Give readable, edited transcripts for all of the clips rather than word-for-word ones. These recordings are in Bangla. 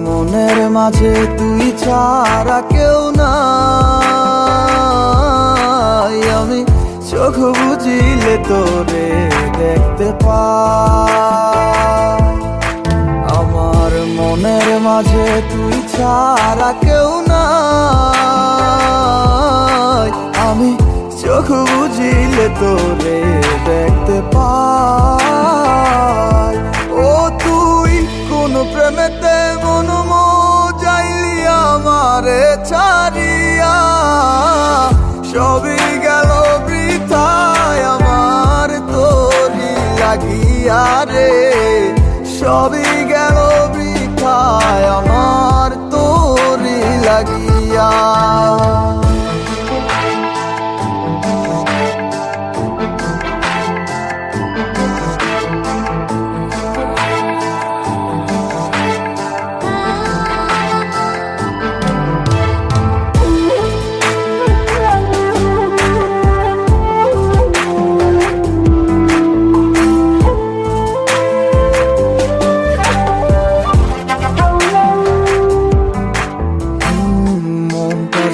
মনের মাঝে তুই ছাড়া কেউ নাই, আমি চোখ বুঝিলে তোরে দেখতে পাই। আমার মনের মাঝে তুই ছাড়া কেউ নাই, আমি চোখ বুঝিলে তোরে দেখতে পাই। ও তুই কোন প্রেমেতে মন যাইলি আমারে ছাড়িয়া, সবই গেল বৃথায় আমার তোরি লাগিয়া রে, সবই গেল বৃথায় আমার তোরি লাগিয়া।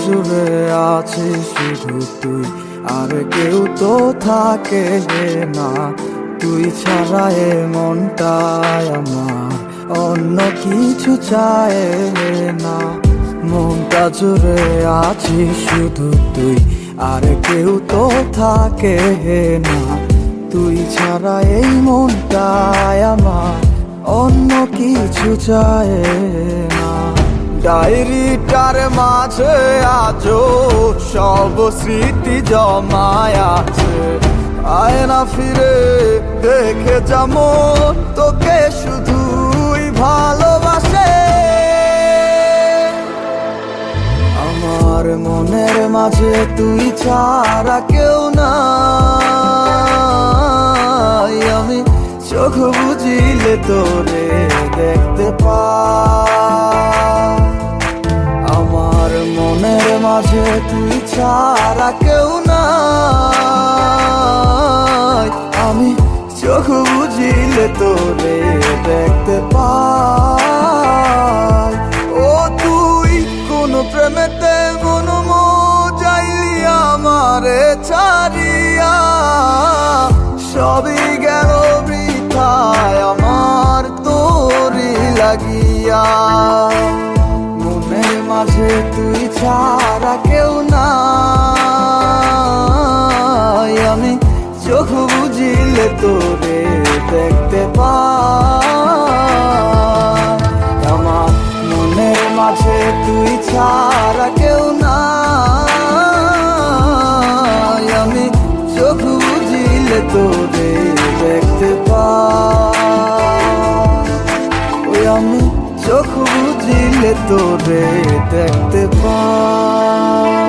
জুড়ে আছিস শুধু তুই, আর কেউ তো থাকে না, তুই ছাড়া এ মনটায় আমার অন্য কিছু চায় না। মনটা জুড়ে আছিস শুধু তুই, আর কেউ তো থাকে না, তুই ছাড়া এই মনটায় আমার অন্য কিছু চায় না। ডায়েরিটার মাঝে আজও সব স্মৃতি জমায় আছে, আয় না ফিরে দেখে যেমন তোকে শুধুই ভালোবাসে। আমার মনের মাঝে তুই ছাড়া কেউ নাই, আমি চোখ বুঝিলে তোরে দেখতে পাই। আমার মনের মাঝে তুই ছাড়া কেউ নাই, আমি চোখ বুঝিলে তোরে দেখতে পাই। ও তুই কোন প্রেমেতে মন যাইলি আমারে ছাড়িয়া, সবই গেল বৃথায় আমার তোরি লাগিয়া। মনের মাঝে তুই ছাড়া কেউ নাই, আমি চোখ বুঝিলে তোরে দেখতে পাই। আমার মনের মাঝে তুই ছাড়া কেউ নাই, আমি চোখ বুঝিলে তোরে দেখতে পাই। ওই আমি চোখ বুঝিলে তোরে দেখতে পাই।